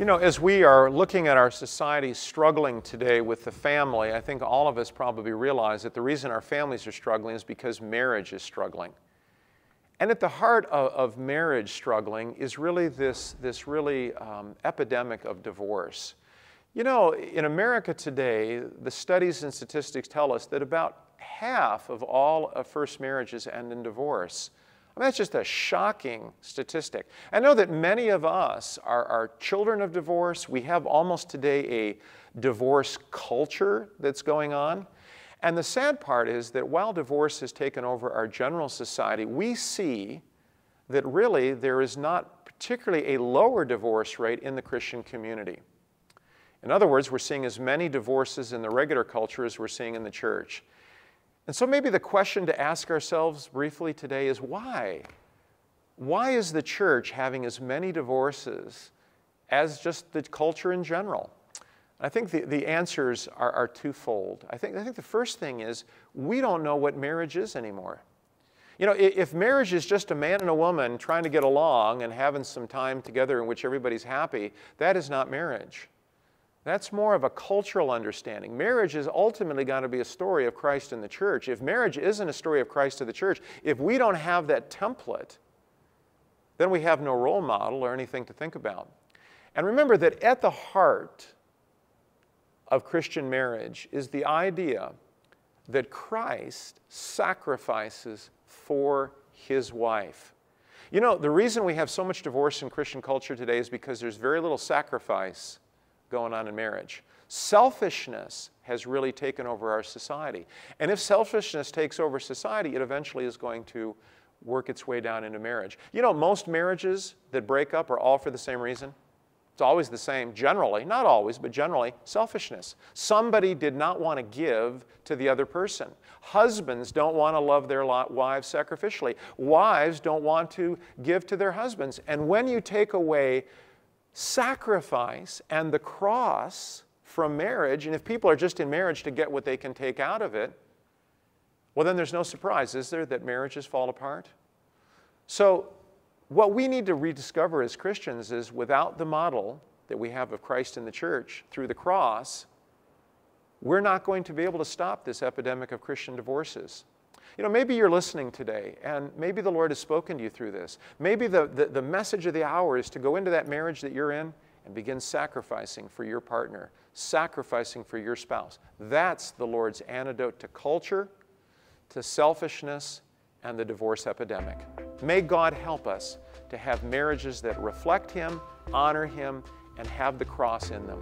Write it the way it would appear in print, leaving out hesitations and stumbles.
You know, as we are looking at our society struggling today with the family, I think all of us probably realize that the reason our families are struggling is because marriage is struggling. And at the heart of marriage struggling is really this epidemic of divorce. You know, in America today, the studies and statistics tell us that about half of all first marriages end in divorce. I mean, that's just a shocking statistic. I know that many of us are children of divorce. We have almost today a divorce culture that's going on. And the sad part is that while divorce has taken over our general society, we see that really there is not particularly a lower divorce rate in the Christian community. In other words, we're seeing as many divorces in the regular culture as we're seeing in the church. And so maybe the question to ask ourselves briefly today is why? Why is the church having as many divorces as just the culture in general? I think the answers are twofold. I think the first thing is we don't know what marriage is anymore. You know, if marriage is just a man and a woman trying to get along and having some time together in which everybody's happy, that is not marriage. That's more of a cultural understanding. Marriage is ultimately going to be a story of Christ and the church. If marriage isn't a story of Christ and the church, if we don't have that template, then we have no role model or anything to think about. And remember that at the heart of Christian marriage is the idea that Christ sacrifices for his wife. You know, the reason we have so much divorce in Christian culture today is because there's very little sacrifice going on in marriage. Selfishness has really taken over our society. And if selfishness takes over society, it eventually is going to work its way down into marriage. You know, most marriages that break up are all for the same reason. It's always the same, generally, not always, but generally, selfishness. Somebody did not want to give to the other person. Husbands don't want to love their wives sacrificially. Wives don't want to give to their husbands. And when you take away sacrifice and the cross from marriage, and if people are just in marriage to get what they can take out of it, well, then there's no surprise, is there, that marriages fall apart? So what we need to rediscover as Christians is without the model that we have of Christ in the church through the cross, we're not going to be able to stop this epidemic of Christian divorces. You know, maybe you're listening today, and maybe the Lord has spoken to you through this. Maybe the message of the hour is to go into that marriage that you're in and begin sacrificing for your partner, sacrificing for your spouse. That's the Lord's antidote to culture, to selfishness, and the divorce epidemic. May God help us to have marriages that reflect Him, honor Him, and have the cross in them.